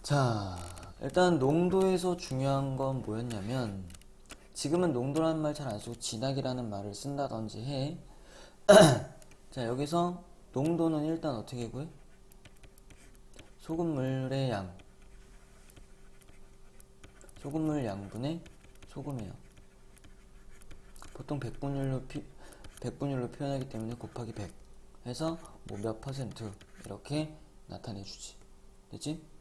자, 일단 농도에서 중요한 건 뭐였냐면, 지금은 농도라는 말 잘 안 쓰고 진하기라는 말을 쓴다든지 해. 자, 여기서 농도는 일단 어떻게 구해? 소금물의 양, 소금물 양분의 소금의 양. 보통 100분율로 표현하기 때문에 곱하기 100 해서 뭐 몇 퍼센트 이렇게 나타내주지. 됐지?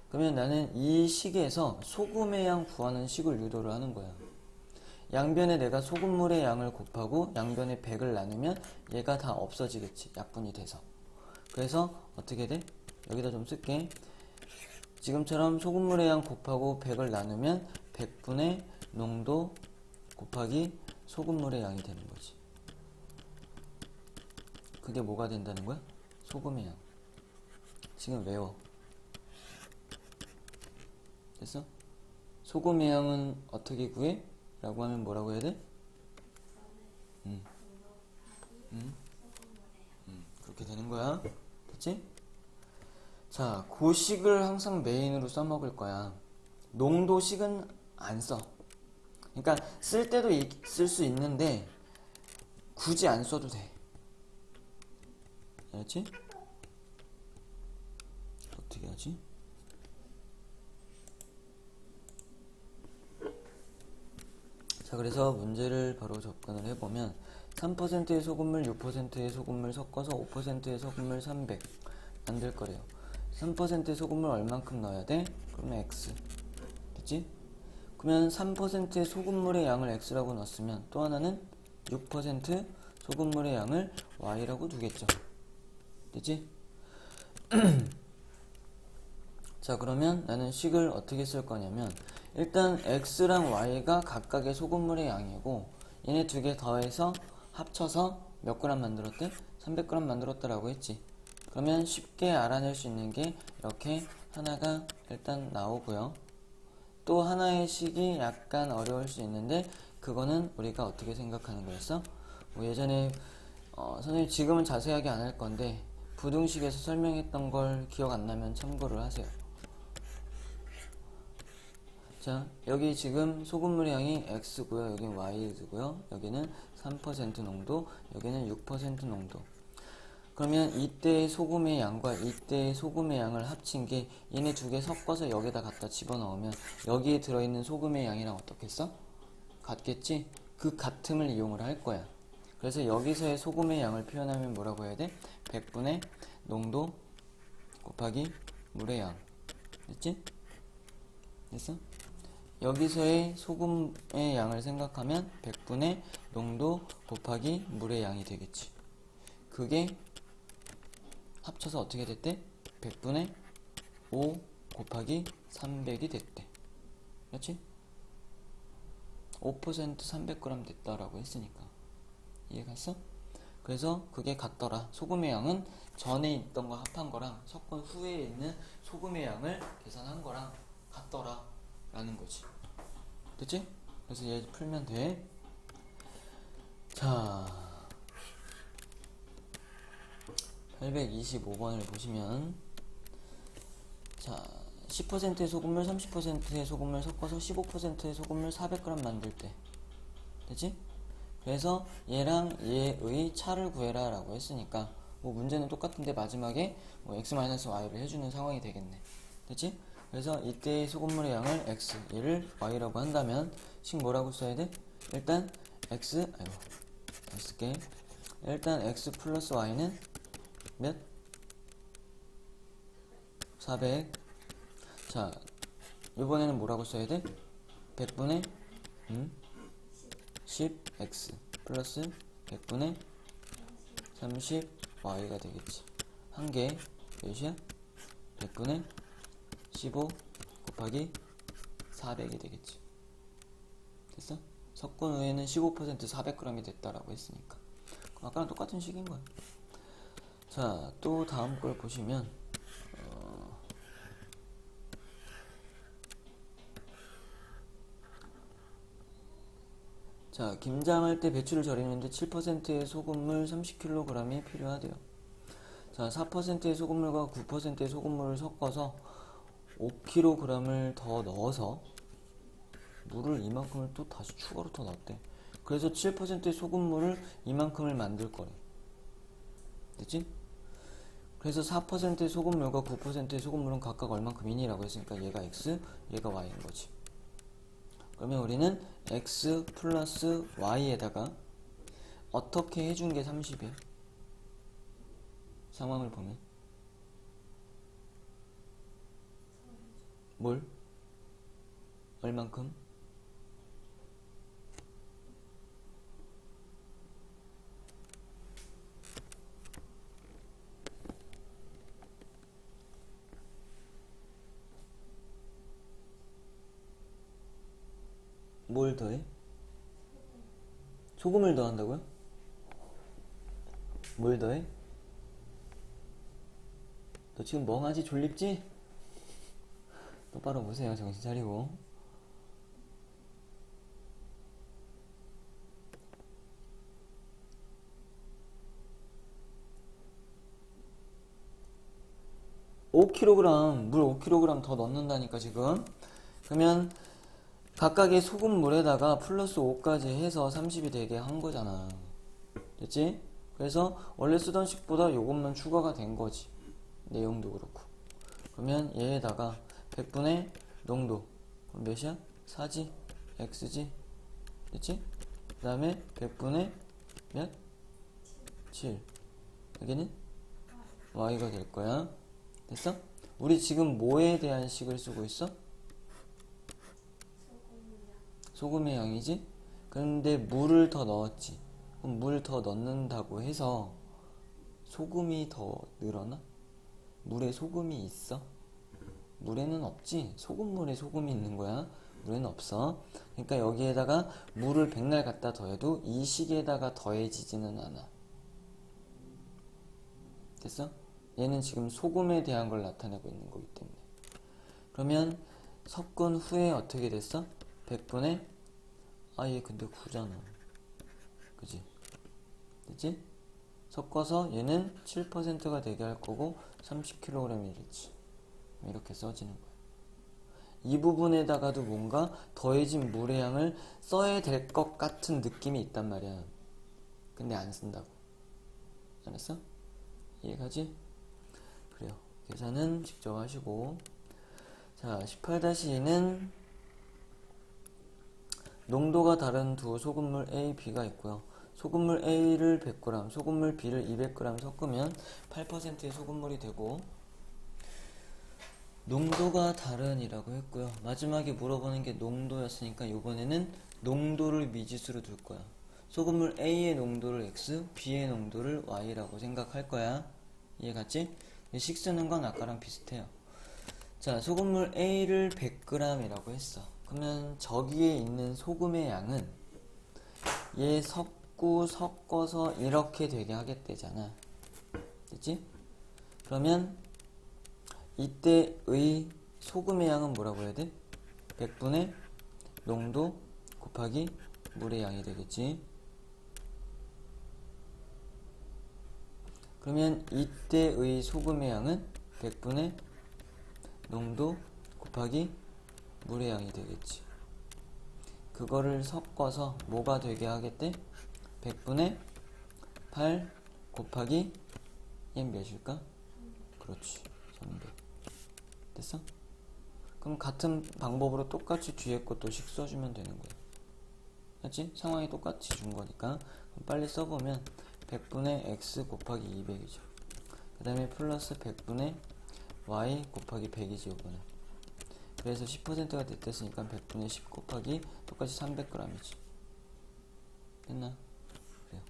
그러면 나는 이 식에서 소금의 양 구하는 식을 유도를 하는 거야. 양변에 내가 소금물의 양을 곱하고 양변에 100을 나누면 얘가 다 없어지겠지. 약분이 돼서. 그래서 어떻게 돼? 여기다 좀 쓸게. 지금처럼 소금물의 양 곱하고 100을 나누면 100분의 농도 곱하기 소금물의 양이 되는 거지. 그게 뭐가 된다는 거야? 소금의 양. 지금 외워. 됐어? 소금의 양은 어떻게 구해? 라고 하면 뭐라고 해야 돼? 그렇게 되는 거야. 됐지? 자, 고식을 항상 메인으로 써먹을 거야. 농도식은 안 써. 그러니까 쓸 때도 쓸 수 있는데 굳이 안 써도 돼. 알았지? 어떻게 하지? 자, 그래서 문제를 바로 접근을 해보면 3%의 소금물, 6%의 소금물 섞어서 5%의 소금물 300 만들 거래요. 3%의 소금물 얼만큼 넣어야 돼? 그러면 X. 됐지? 그러면 3%의 소금물의 양을 X라고 넣었으면 또 하나는 6% 소금물의 양을 Y라고 두겠죠. 됐지? 자, 그러면 나는 식을 어떻게 쓸 거냐면 일단 X랑 Y가 각각의 소금물의 양이고 얘네 두 개 더해서 합쳐서 몇 그램 만들었대? 300g 만들었다라고 했지. 그러면 쉽게 알아낼 수 있는 게 이렇게 하나가 일단 나오고요. 또 하나의 식이 약간 어려울 수 있는데 그거는 우리가 어떻게 생각하는 거였어? 뭐 예전에 선생님 지금은 자세하게 안 할 건데 부등식에서 설명했던 걸 기억 안 나면 참고를 하세요. 자, 여기 지금 소금물의 양이 X고요. 여기는 Y고요. 여기는 3% 농도, 여기는 6% 농도. 그러면 이때의 소금의 양과 이때의 소금의 양을 합친 게 얘네 두 개 섞어서 여기다 갖다 집어넣으면 여기에 들어있는 소금의 양이랑 어떻겠어? 같겠지? 그 같음을 이용을 할 거야. 그래서 여기서의 소금의 양을 표현하면 뭐라고 해야 돼? 100분의 농도 곱하기 물의 양. 됐지? 됐어? 여기서의 소금의 양을 생각하면 100분의 농도 곱하기 물의 양이 되겠지. 그게 합쳐서 어떻게 됐대? 100분의 5 곱하기 300이 됐대. 그렇지? 5% 300g 됐다라고 했으니까. 이해갔어? 그래서 그게 같더라. 소금의 양은 전에 있던 거 합한 거랑 섞은 후에 있는 소금의 양을 계산한 거랑 같더라 라는 거지. 됐지? 그래서 얘 풀면 돼. 자, 825번을 보시면 자, 10%의 소금물, 30%의 소금물 섞어서 15%의 소금물 400g 만들 때 됐지? 그래서 얘랑 얘의 차를 구해라 라고 했으니까 뭐 문제는 똑같은데 마지막에 뭐 x-y를 해주는 상황이 되겠네. 됐지? 그래서 이때의 소금물의 양을 x, 얘를 y라고 한다면 식 뭐라고 써야 돼? 일단 x, 쓸게. 일단 x 플러스 y는 몇? 400. 자, 이번에는 뭐라고 써야 돼? 100분의 10x 플러스 100분의 30y가 되겠지. 한 개 몇이야? 100분의 15 곱하기 400이 되겠지. 됐어? 섞은 후에는 15% 400g이 됐다라고 했으니까 아까랑 똑같은 식인 거야. 자, 또 다음 걸 보시면 자, 김장할 때 배추를 절이는데 7%의 소금물 30kg이 필요하대요. 자, 4%의 소금물과 9%의 소금물을 섞어서 5kg을 더 넣어서 물을 이만큼을 또 다시 추가로 더 넣었대. 그래서 7%의 소금물을 이만큼을 만들 거래. 됐지? 그래서 4%의 소금물과 9%의 소금물은 각각 얼만큼이니라고 했으니까 얘가 x, 얘가 y인 거지. 그러면 우리는 x 플러스 y에다가 어떻게 해준 게 30이야? 상황을 보면 뭘? 얼만큼? 뭘 더해? 소금을 더한다고요? 뭘 더해? 너 지금 멍하지? 졸립지? 똑바로 보세요. 정신 차리고. 물 5kg 더 넣는다니까 지금. 그러면 각각의 소금물에다가 플러스 5까지 해서 30이 되게 한 거잖아. 됐지? 그래서 원래 쓰던 식보다 요것만 추가가 된 거지. 내용도 그렇고. 그러면 얘에다가 100분의 농도. 그럼 몇이야? 4지? x지? 됐지? 그 다음에 100분의 몇? 7. 여기는 y가 될 거야. 됐어? 우리 지금 뭐에 대한 식을 쓰고 있어? 소금의 양이지? 근데 물을 더 넣었지. 그럼 물 더 넣는다고 해서 소금이 더 늘어나? 물에 소금이 있어? 물에는 없지. 소금물에 소금이 있는 거야. 물에는 없어. 그러니까 여기에다가 물을 백날 갖다 더해도 이 식에다가 더해지지는 않아. 됐어? 얘는 지금 소금에 대한 걸 나타내고 있는 거기 때문에. 그러면 섞은 후에 어떻게 됐어? 100분의 얘 근데 9잖아. 그지? 됐지? 섞어서 얘는 7%가 되게 할 거고 30kg이랬지. 이렇게 써지는 거야. 이 부분에다가도 뭔가 더해진 물의 양을 써야 될 것 같은 느낌이 있단 말이야. 근데 안 쓴다고. 알았어? 이해가지? 그래요. 계산은 직접 하시고. 자, 18-2는 농도가 다른 두 소금물 A, B가 있고요. 소금물 A를 100g, 소금물 B를 200g 섞으면 8%의 소금물이 되고, 농도가 다른이라고 했고요. 마지막에 물어보는 게 농도였으니까 이번에는 농도를 미지수로 둘 거야. 소금물 A의 농도를 X, B의 농도를 Y라고 생각할 거야. 이해 갔지? 식 쓰는 건 아까랑 비슷해요. 자, 소금물 A를 100g이라고 했어. 그러면 저기에 있는 소금의 양은 얘 섞어서 이렇게 되게 하겠대잖아. 됐지? 그러면 이때의 소금의 양은 뭐라고 해야 돼? 100분의 농도 곱하기 물의 양이 되겠지. 그러면 이때의 소금의 양은 100분의 농도 곱하기 물의 양이 되겠지. 그거를 섞어서 뭐가 되게 하겠대? 100분의 8 곱하기 얘 몇일까? 그렇지, 300. 됐어? 그럼 같은 방법으로 똑같이 뒤에 것도 식 써주면 되는 거야. 맞지? 상황이 똑같이 준 거니까. 그럼 빨리 써보면 100분의 x 곱하기 200이죠. 그 다음에 플러스 100분의 y 곱하기 100이지 요번에. 그래서 10%가 됐으니까 100분의 10 곱하기 똑같이 300g이지. 됐나? 그래요.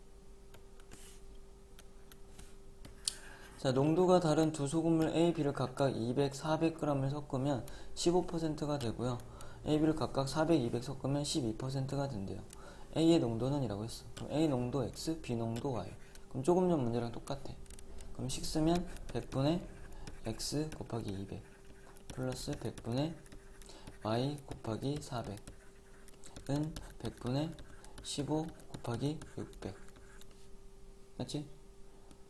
자, 농도가 다른 두 소금물 A, B를 각각 200, 400g을 섞으면 15%가 되고요. A, B를 각각 400, 200 섞으면 12%가 된대요. A의 농도는 이라고 했어. 그럼 A 농도 X, B 농도 Y. 그럼 조금 전 문제랑 똑같아. 그럼 식 쓰면 100분의 X 곱하기 200 플러스 100분의 Y 곱하기 400은 100분의 15 곱하기 600. 맞지?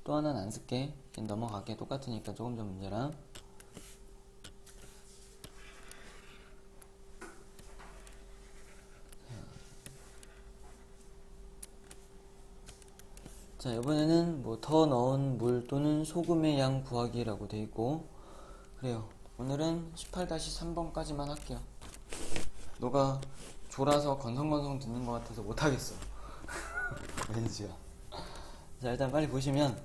또 하나는 안 쓸게. 넘어갈게. 똑같으니까 조금 전 문제랑. 자, 이번에는 뭐 더 넣은 물 또는 소금의 양 구하기라고 돼 있고, 그래요. 오늘은 18-3번까지만 할게요. 너가 졸아서 건성건성 듣는 것 같아서 못하겠어. 왠지야. 자, 일단 빨리 보시면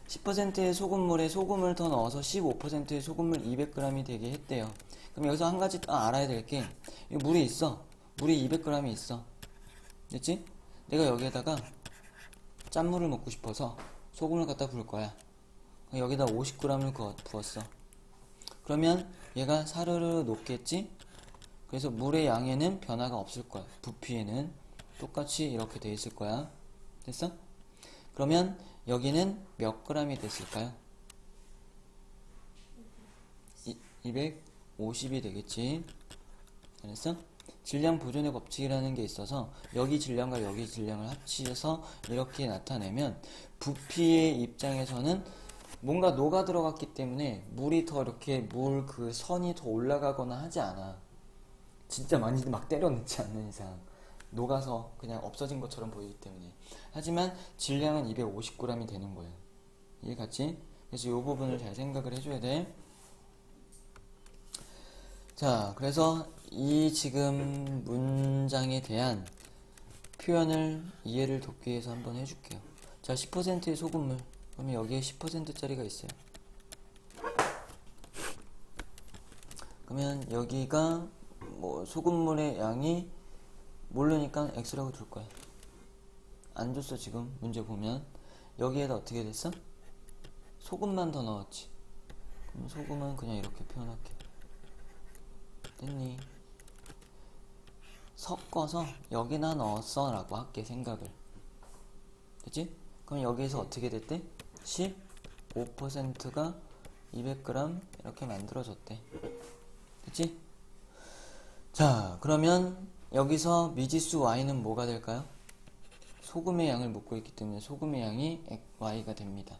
10%의 소금물에 소금을 더 넣어서 15%의 소금물 200g이 되게 했대요. 그럼 여기서 한 가지 딱 알아야 될 게, 물이 있어. 물이 200g이 있어. 됐지? 내가 여기에다가 짠물을 먹고 싶어서 소금을 갖다 부을 거야. 여기다 50g을 부었어. 그러면 얘가 사르르 녹겠지? 그래서 물의 양에는 변화가 없을 거야. 부피에는 똑같이 이렇게 돼 있을 거야. 됐어? 그러면 여기는 몇 g이 됐을까요? 250이 되겠지. 알았어? 질량 보존의 법칙이라는 게 있어서 여기 질량과 여기 질량을 합치셔서 이렇게 나타내면 부피의 입장에서는 뭔가 녹아 들어갔기 때문에 물이 더 이렇게 물 그 선이 더 올라가거나 하지 않아. 진짜 많이 막 때려 넣지 않는 이상 녹아서 그냥 없어진 것처럼 보이기 때문에. 하지만 질량은 250g이 되는 거예요. 이해 갔지? 그래서 이 부분을 잘 생각을 해줘야 돼. 자, 그래서 이 지금 문장에 대한 표현을 이해를 돕기 위해서 한번 해줄게요. 자, 10%의 소금물. 그러면 여기에 10%짜리가 있어요. 그러면 여기가 뭐 소금물의 양이 모르니까 x라고 둘 거야. 안 줬어. 지금 문제 보면 여기에다 어떻게 됐어? 소금만 더 넣었지. 그럼 소금은 그냥 이렇게 표현할게. 됐니? 섞어서 여기다 넣었어 라고 할게. 생각을. 됐지? 그럼 여기에서 어떻게 됐대? 15%가 200g 이렇게 만들어졌대. 됐지? 자, 그러면 여기서 미지수 y는 뭐가 될까요? 소금의 양을 묻고 있기 때문에 소금의 양이 y가 됩니다.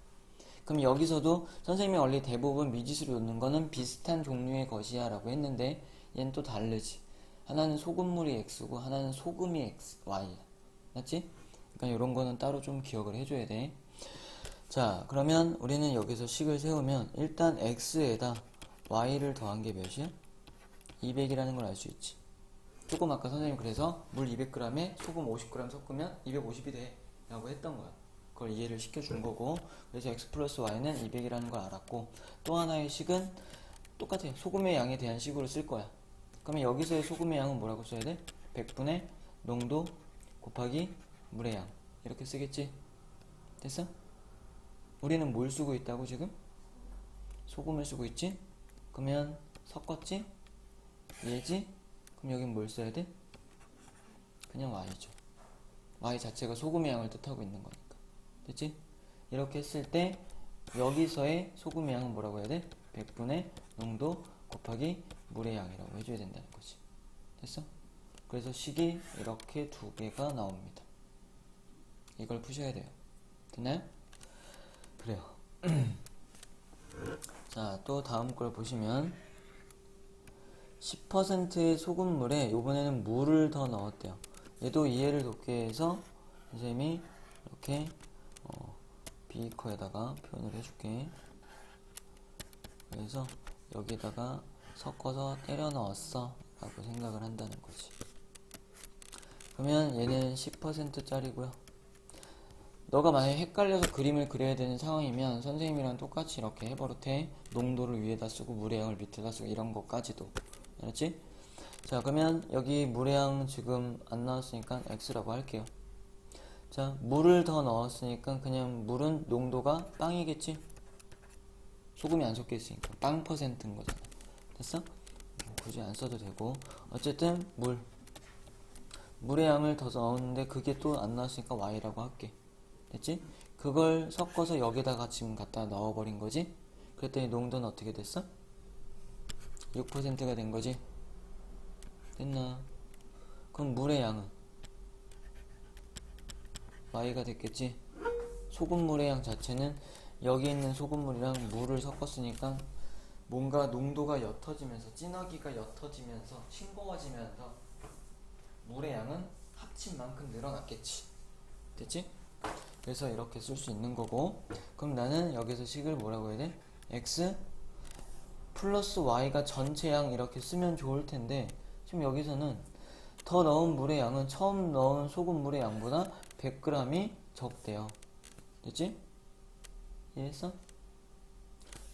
그럼 여기서도 선생님이 원래 대부분 미지수로 놓는 거는 비슷한 종류의 것이야 라고 했는데 얘는 또 다르지. 하나는 소금물이 x고 하나는 소금이 y야. 맞지? 그러니까 이런 거는 따로 좀 기억을 해줘야 돼. 자, 그러면 우리는 여기서 식을 세우면 일단 x에다 y를 더한 게 몇이야? 200이라는 걸 알 수 있지. 조금 아까 선생님 그래서 물 200g에 소금 50g 섞으면 250이 돼 라고 했던 거야. 그걸 이해를 시켜준 거고, 그래서 x 플러스 y는 200이라는 걸 알았고, 또 하나의 식은 똑같아요. 소금의 양에 대한 식으로 쓸 거야. 그러면 여기서의 소금의 양은 뭐라고 써야 돼? 100분의 농도 곱하기 물의 양, 이렇게 쓰겠지? 됐어? 우리는 뭘 쓰고 있다고 지금? 소금을 쓰고 있지? 그러면 섞었지? 얘지? 그럼 여긴 뭘 써야 돼? 그냥 y죠. y 자체가 소금의 양을 뜻하고 있는 거니까. 됐지? 이렇게 했을 때 여기서의 소금의 양은 뭐라고 해야 돼? 100분의 농도 곱하기 물의 양이라고 해줘야 된다는 거지. 됐어? 그래서 식이 이렇게 두 개가 나옵니다. 이걸 푸셔야 돼요. 됐나요? 그래요. 자, 또 다음 걸 보시면 10%의 소금물에 이번에는 물을 더 넣었대요. 얘도 이해를 돕기 위해서 선생님이 이렇게 비커에다가 표현을 해줄게. 그래서 여기다가 섞어서 때려 넣었어 라고 생각을 한다는 거지. 그러면 얘는 10%짜리고요. 너가 만약에 헷갈려서 그림을 그려야 되는 상황이면 선생님이랑 똑같이 이렇게 해버려도 돼. 농도를 위에다 쓰고 물의 양을 밑에다 쓰고 이런 것까지도. 알았지? 자, 그러면 여기 물의 양 지금 안 나왔으니까 x라고 할게요. 자, 물을 더 넣었으니까 그냥 물은 농도가 빵이겠지? 소금이 안 섞여 있으니까 빵 퍼센트인 거잖아. 됐어? 굳이 안 써도 되고, 어쨌든 물의 양을 더 넣었는데 그게 또 안 나왔으니까 y라고 할게. 됐지? 그걸 섞어서 여기다가 지금 갖다 넣어버린 거지? 그랬더니 농도는 어떻게 됐어? 6%가 된 거지? 됐나? 그럼 물의 양은 y가 됐겠지? 소금물의 양 자체는 여기 있는 소금물이랑 물을 섞었으니까 뭔가 농도가 옅어지면서, 진하기가 옅어지면서 싱거워지면서 물의 양은 합친 만큼 늘어났겠지. 됐지? 그래서 이렇게 쓸 수 있는 거고, 그럼 나는 여기서 식을 뭐라고 해야 돼? x 플러스 y가 전체 양 이렇게 쓰면 좋을 텐데, 지금 여기서는 더 넣은 물의 양은 처음 넣은 소금물의 양보다 100g이 적대요. 됐지? 이해했어?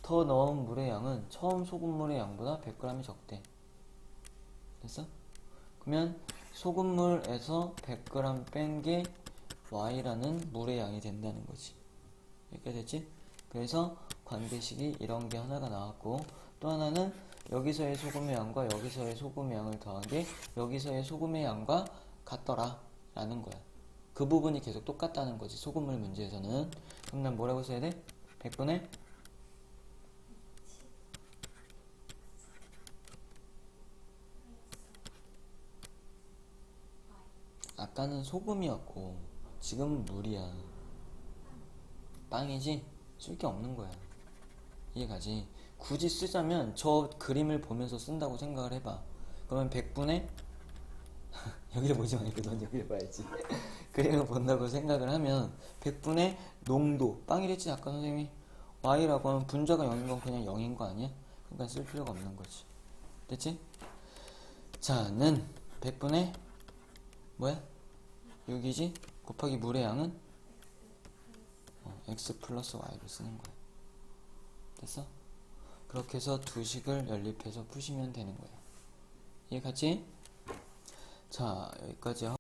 더 넣은 물의 양은 처음 소금물의 양보다 100g이 적대. 됐어? 그러면 소금물에서 100g 뺀 게 y라는 물의 양이 된다는 거지. 이렇게 됐지? 그래서 관계식이 이런 게 하나가 나왔고, 또 하나는 여기서의 소금의 양과 여기서의 소금의 양을 더한 게 여기서의 소금의 양과 같더라 라는 거야. 그 부분이 계속 똑같다는 거지, 소금물 문제에서는. 그럼 난 뭐라고 써야 돼? 100분의 아까는 소금이었고 지금은 물이야. 빵이지? 쓸 게 없는 거야. 이해가지? 굳이 쓰자면 저 그림을 보면서 쓴다고 생각을 해봐. 그러면 100분의 여기를 보지 말고 넌 여기를 봐야지. 그림을 본다고 생각을 하면 100분의 농도 빵이랬지 아까 선생님이. y라고 하면 분자가 0인 건 그냥 0인 거 아니야? 그러니까 쓸 필요가 없는 거지. 됐지? 자, 는 100분의 뭐야? 6이지? 곱하기 물의 양은 x 플러스 y를 쓰는 거야. 됐어? 그렇게 해서 두 식을 연립해서 푸시면 되는 거야. 이해갔지? 자, 여기까지 하고